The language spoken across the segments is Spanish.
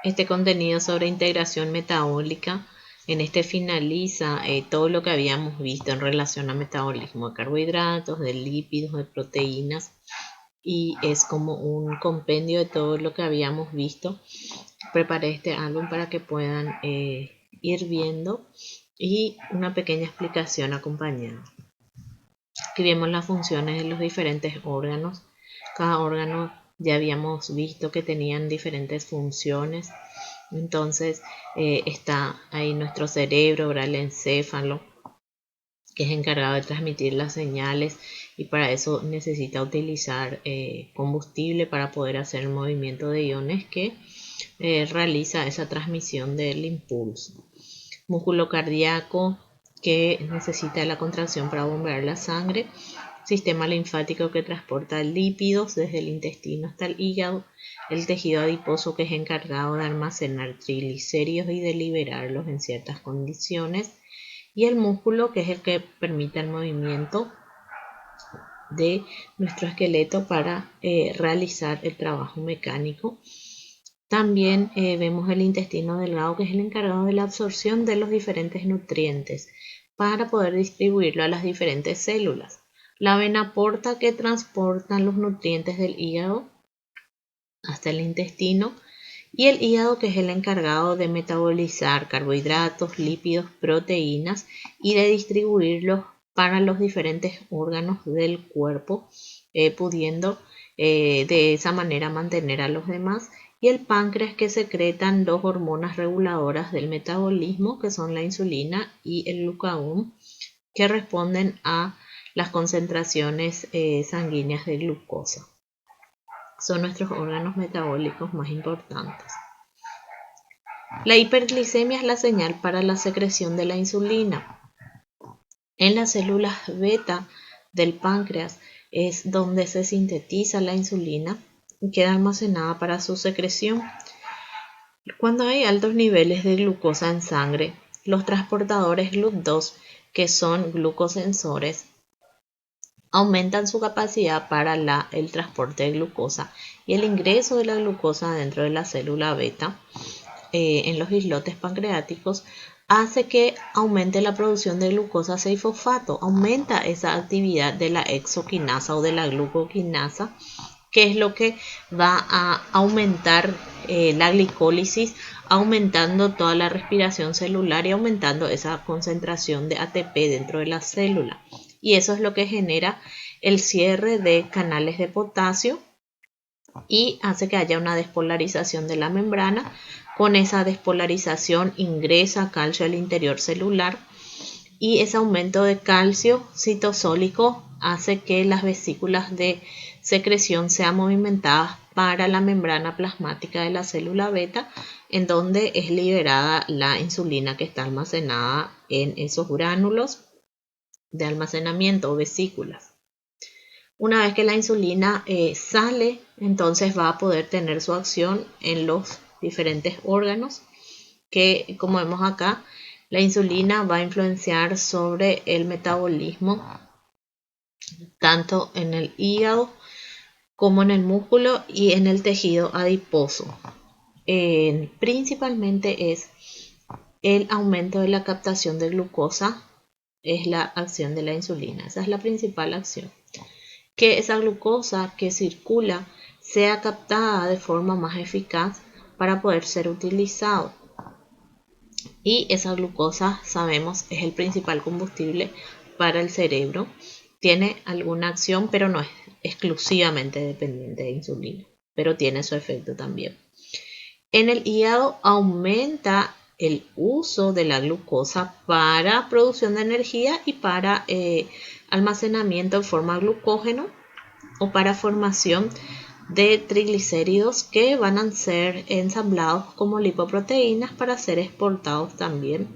este contenido sobre integración metabólica. En este finaliza todo lo que habíamos visto en relación a metabolismo de carbohidratos, de lípidos, de proteínas, y es como un compendio de todo lo que habíamos visto. Preparé este álbum para que puedan ir viendo y una pequeña explicación acompañada. Aquí vemos las funciones de los diferentes órganos. Cada órgano ya habíamos visto que tenían diferentes funciones. Entonces está ahí nuestro cerebro, el encéfalo, que es encargado de transmitir las señales, y para eso necesita utilizar combustible para poder hacer el movimiento de iones que realiza esa transmisión del impulso. Músculo cardíaco, que necesita la contracción para bombear la sangre. Sistema linfático, que transporta lípidos desde el intestino hasta el hígado. El tejido adiposo, que es encargado de almacenar triglicéridos y de liberarlos en ciertas condiciones. Y el músculo, que es el que permite el movimiento de nuestro esqueleto para realizar el trabajo mecánico. También vemos el intestino delgado, que es el encargado de la absorción de los diferentes nutrientes para poder distribuirlo a las diferentes células. La vena porta, que transporta los nutrientes del hígado hasta el intestino, y el hígado, que es el encargado de metabolizar carbohidratos, lípidos, proteínas y de distribuirlos para los diferentes órganos del cuerpo, pudiendo de esa manera mantener a los demás. Y el páncreas, que secretan dos hormonas reguladoras del metabolismo, que son la insulina y el glucagón, que responden a las concentraciones sanguíneas de glucosa. Son nuestros órganos metabólicos más importantes. La hiperglicemia es la señal para la secreción de la insulina. En las células beta del páncreas es donde se sintetiza la insulina y queda almacenada para su secreción. Cuando hay altos niveles de glucosa en sangre, los transportadores GLUT2, que son glucosensores, aumentan su capacidad para el transporte de glucosa y el ingreso de la glucosa dentro de la célula beta en los islotes pancreáticos hace que aumente la producción de glucosa 6-fosfato, aumenta esa actividad de la exoquinasa o de la glucoquinasa, que es lo que va a aumentar la glicólisis, aumentando toda la respiración celular y aumentando esa concentración de ATP dentro de la célula. Y eso es lo que genera el cierre de canales de potasio y hace que haya una despolarización de la membrana. Con esa despolarización ingresa calcio al interior celular y ese aumento de calcio citosólico hace que las vesículas de secreción sean movimentadas para la membrana plasmática de la célula beta, en donde es liberada la insulina que está almacenada en esos gránulos de almacenamiento o vesículas. Una vez que la insulina sale, entonces va a poder tener su acción en los diferentes órganos, que como vemos acá, la insulina va a influenciar sobre el metabolismo tanto en el hígado como en el músculo y en el tejido adiposo. Principalmente es el aumento de la captación de glucosa, es la acción de la insulina. Esa es la principal acción. Que esa glucosa que circula sea captada de forma más eficaz para poder ser utilizado. Y esa glucosa, sabemos, es el principal combustible para el cerebro. Tiene alguna acción, pero no es exclusivamente dependiente de insulina, pero tiene su efecto también. En el hígado aumenta el uso de la glucosa para producción de energía y para almacenamiento en forma de glucógeno o para formación de triglicéridos que van a ser ensamblados como lipoproteínas para ser exportados también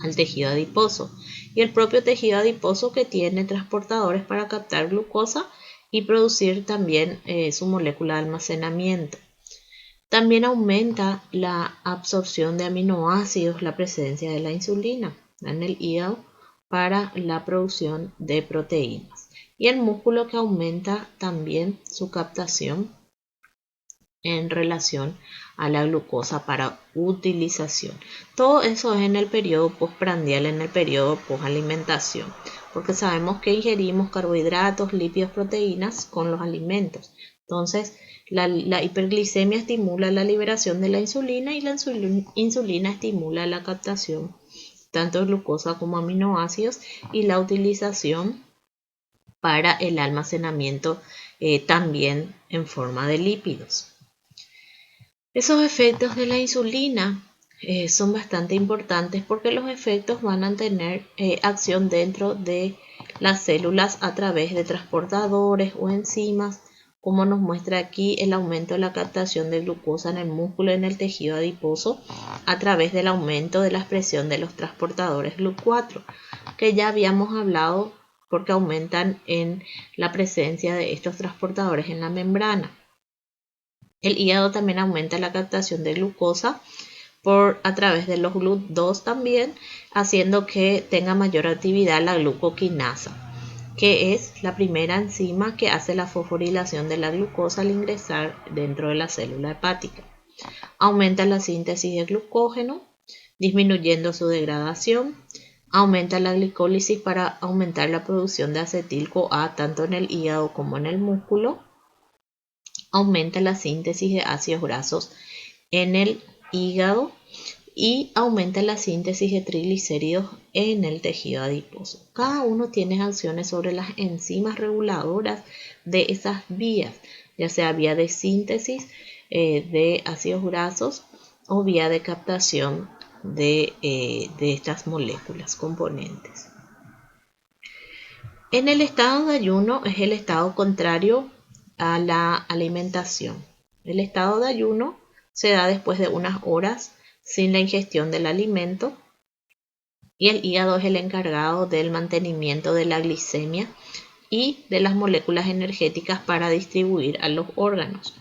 al tejido adiposo. Y el propio tejido adiposo, que tiene transportadores para captar glucosa y producir también su molécula de almacenamiento. También aumenta la absorción de aminoácidos, la presencia de la insulina en el hígado para la producción de proteínas. Y el músculo, que aumenta también su captación en relación a la glucosa para utilización. Todo eso es en el periodo postprandial, en el periodo postalimentación, porque sabemos que ingerimos carbohidratos, lípidos, proteínas con los alimentos. Entonces, la hiperglicemia estimula la liberación de la insulina y la insulina estimula la captación tanto de glucosa como aminoácidos y la utilización para el almacenamiento también en forma de lípidos. Esos efectos de la insulina son bastante importantes porque los efectos van a tener acción dentro de las células a través de transportadores o enzimas, como nos muestra aquí el aumento de la captación de glucosa en el músculo y en el tejido adiposo a través del aumento de la expresión de los transportadores GLUT4, que ya habíamos hablado porque aumentan en la presencia de estos transportadores en la membrana. El hígado también aumenta la captación de glucosa a través de los GLUT2 también, haciendo que tenga mayor actividad la glucoquinasa, que es la primera enzima que hace la fosforilación de la glucosa al ingresar dentro de la célula hepática. Aumenta la síntesis de glucógeno, disminuyendo su degradación. Aumenta la glicólisis para aumentar la producción de acetil-CoA tanto en el hígado como en el músculo. Aumenta la síntesis de ácidos grasos en el hígado y aumenta la síntesis de triglicéridos en el tejido adiposo. Cada uno tiene acciones sobre las enzimas reguladoras de esas vías, ya sea vía de síntesis de ácidos grasos o vía de captación de estas moléculas componentes. En el estado de ayuno es el estado contrario a la alimentación. El estado de ayuno se da después de unas horas sin la ingestión del alimento y el hígado es el encargado del mantenimiento de la glicemia y de las moléculas energéticas para distribuir a los órganos.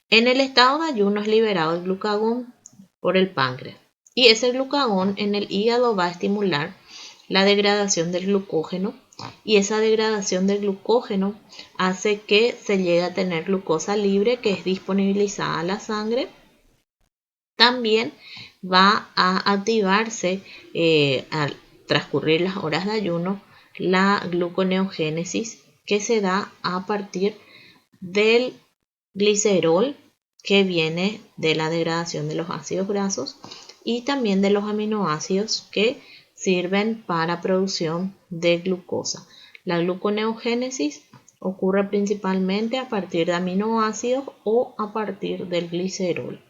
En el estado de ayuno es liberado el glucagón por el páncreas y ese glucagón en el hígado va a estimular la degradación del glucógeno y esa degradación del glucógeno hace que se llegue a tener glucosa libre que es disponibilizada a la sangre. También va a activarse al transcurrir las horas de ayuno la gluconeogénesis que se da a partir del glicerol que viene de la degradación de los ácidos grasos y también de los aminoácidos que sirven para producción de glucosa. La gluconeogénesis ocurre principalmente a partir de aminoácidos o a partir del glicerol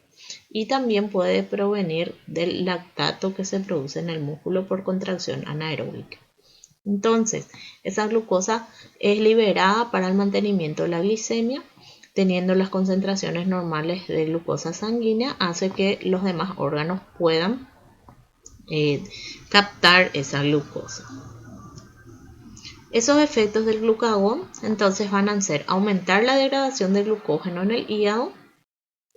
y también puede provenir del lactato que se produce en el músculo por contracción anaeróbica. Entonces, esa glucosa es liberada para el mantenimiento de la glicemia, teniendo las concentraciones normales de glucosa sanguínea, hace que los demás órganos puedan captar esa glucosa. Esos efectos del glucagón entonces van a ser aumentar la degradación del glucógeno en el hígado,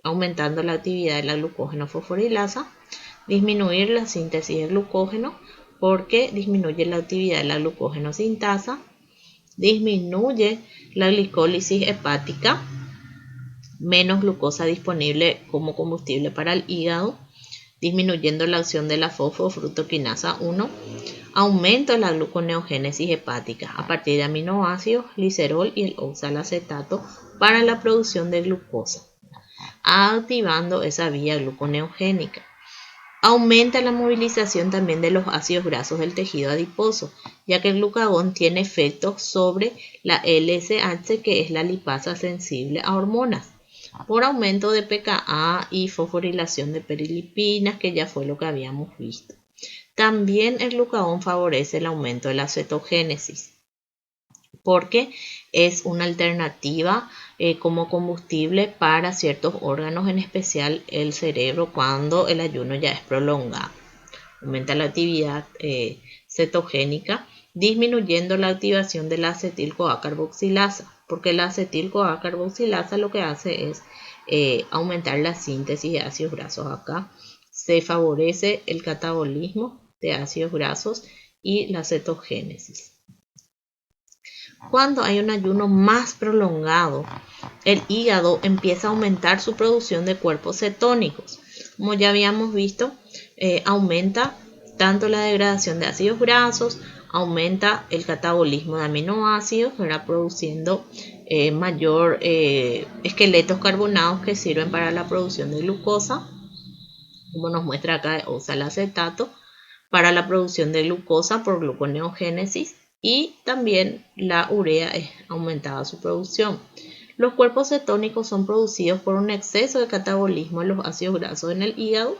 aumentando la actividad de la glucógeno fosforilasa, disminuir la síntesis de glucógeno porque disminuye la actividad de la glucógeno sintasa, disminuye la glicólisis hepática, menos glucosa disponible como combustible para el hígado, disminuyendo la acción de la fosfofructoquinasa 1, aumento de la gluconeogénesis hepática a partir de aminoácidos, glicerol y el oxalacetato para la producción de glucosa, activando esa vía gluconeogénica. Aumenta la movilización también de los ácidos grasos del tejido adiposo, ya que el glucagón tiene efectos sobre la LSH, que es la lipasa sensible a hormonas, por aumento de pKa y fosforilación de perilipinas, que ya fue lo que habíamos visto. También el glucagón favorece el aumento de la cetogénesis, porque es una alternativa como combustible para ciertos órganos, en especial el cerebro, cuando el ayuno ya es prolongado. Aumenta la actividad cetogénica, disminuyendo la activación de la acetil-CoA carboxilasa, porque la acetil-CoA carboxilasa lo que hace es aumentar la síntesis de ácidos grasos. Acá se favorece el catabolismo de ácidos grasos y la cetogénesis. Cuando hay un ayuno más prolongado, el hígado empieza a aumentar su producción de cuerpos cetónicos. Como ya habíamos visto, aumenta tanto la degradación de ácidos grasos, aumenta el catabolismo de aminoácidos, produciendo mayor esqueletos carbonados que sirven para la producción de glucosa, como nos muestra acá oxalacetato, para la producción de glucosa por gluconeogénesis, y también la urea es aumentada su producción. Los cuerpos cetónicos son producidos por un exceso de catabolismo de los ácidos grasos en el hígado,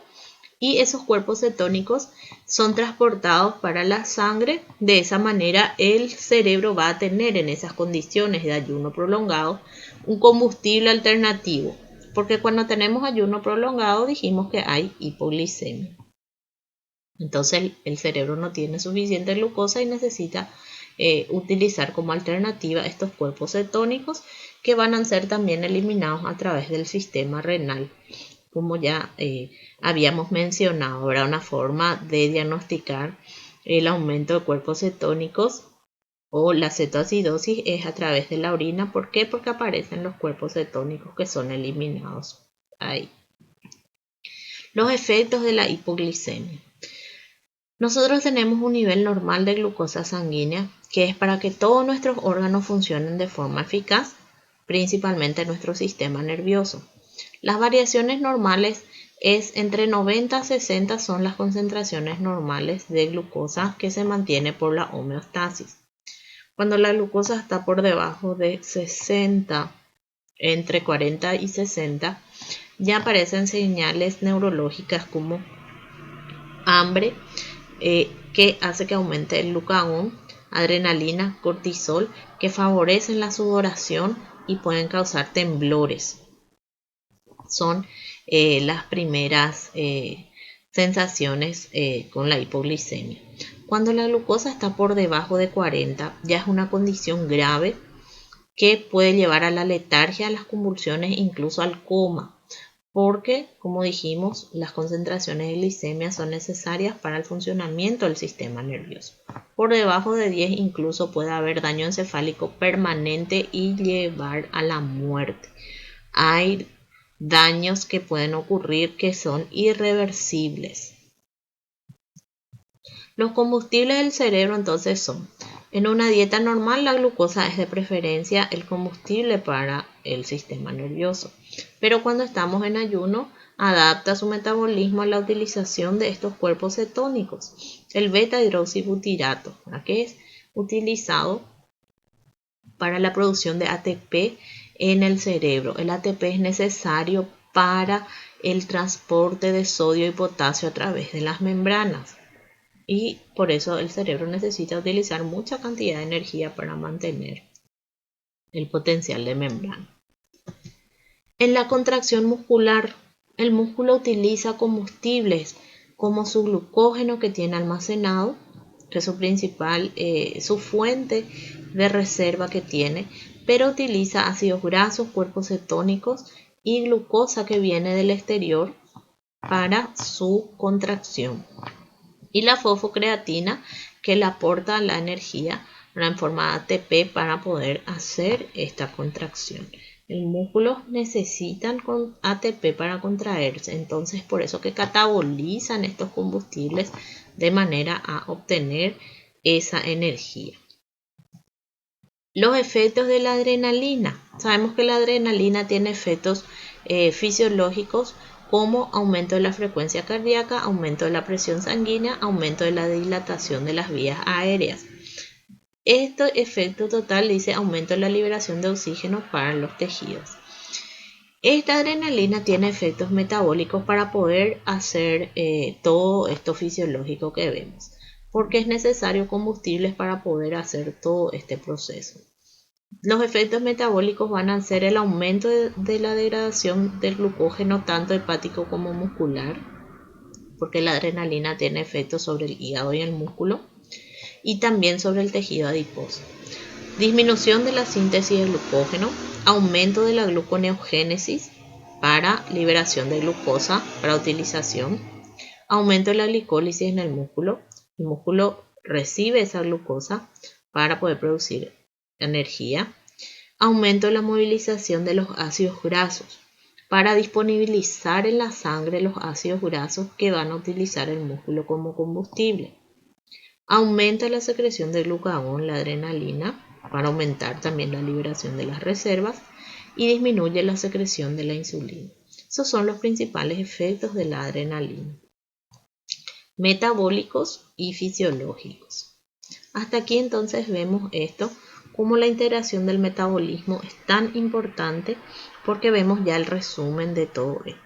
y esos cuerpos cetónicos son transportados para la sangre. De esa manera el cerebro va a tener en esas condiciones de ayuno prolongado un combustible alternativo, porque cuando tenemos ayuno prolongado dijimos que hay hipoglicemia. Entonces el cerebro no tiene suficiente glucosa y necesita utilizar como alternativa estos cuerpos cetónicos, que van a ser también eliminados a través del sistema renal. Como ya habíamos mencionado, era una forma de diagnosticar el aumento de cuerpos cetónicos o la cetoacidosis es a través de la orina. ¿Por qué? Porque aparecen los cuerpos cetónicos que son eliminados ahí. Los efectos de la hipoglicemia. Nosotros tenemos un nivel normal de glucosa sanguínea, que es para que todos nuestros órganos funcionen de forma eficaz, principalmente nuestro sistema nervioso. Las variaciones normales es entre 90 a 60 son las concentraciones normales de glucosa que se mantiene por la homeostasis. Cuando la glucosa está por debajo de 60, entre 40 y 60, ya aparecen señales neurológicas como hambre, que hace que aumente el glucagón, adrenalina, cortisol, que favorecen la sudoración y pueden causar temblores. Son las primeras sensaciones con la hipoglicemia. Cuando la glucosa está por debajo de 40, ya es una condición grave que puede llevar a la letargia, a las convulsiones, incluso al coma, porque, como dijimos, las concentraciones de glicemia son necesarias para el funcionamiento del sistema nervioso. Por debajo de 10 incluso puede haber daño encefálico permanente y llevar a la muerte. Hay daños que pueden ocurrir que son irreversibles. Los combustibles del cerebro entonces son: en una dieta normal la glucosa es de preferencia el combustible para el sistema nervioso, pero cuando estamos en ayuno adapta su metabolismo a la utilización de estos cuerpos cetónicos. El beta-hidroxibutirato, que es utilizado para la producción de ATP en el cerebro. El ATP es necesario para el transporte de sodio y potasio a través de las membranas, y por eso el cerebro necesita utilizar mucha cantidad de energía para mantener el potencial de membrana. En la contracción muscular, el músculo utiliza combustibles como su glucógeno que tiene almacenado, que es su principal, su fuente de reserva que tiene, pero utiliza ácidos grasos, cuerpos cetónicos y glucosa que viene del exterior para su contracción. Y la fosfocreatina, que le aporta la energía en forma de ATP para poder hacer esta contracción. Los músculos necesitan ATP para contraerse, entonces por eso que catabolizan estos combustibles de manera a obtener esa energía. Los efectos de la adrenalina. Sabemos que la adrenalina tiene efectos fisiológicos como aumento de la frecuencia cardíaca, aumento de la presión sanguínea, aumento de la dilatación de las vías aéreas. Este efecto total dice aumento de la liberación de oxígeno para los tejidos. Esta adrenalina tiene efectos metabólicos para poder hacer todo esto fisiológico que vemos, porque es necesario combustibles para poder hacer todo este proceso. Los efectos metabólicos van a ser el aumento de la degradación del glucógeno tanto hepático como muscular, porque la adrenalina tiene efectos sobre el hígado y el músculo, y también sobre el tejido adiposo. Disminución de la síntesis de glucógeno, aumento de la gluconeogénesis para liberación de glucosa para utilización, aumento de la glicólisis en el músculo recibe esa glucosa para poder producir energía. Aumento la movilización de los ácidos grasos para disponibilizar en la sangre los ácidos grasos que van a utilizar el músculo como combustible. Aumenta la secreción de glucagón, la adrenalina, para aumentar también la liberación de las reservas, y disminuye la secreción de la insulina. Esos son los principales efectos de la adrenalina. Metabólicos y fisiológicos. Hasta aquí entonces vemos esto, como la integración del metabolismo es tan importante, porque vemos ya el resumen de todo esto.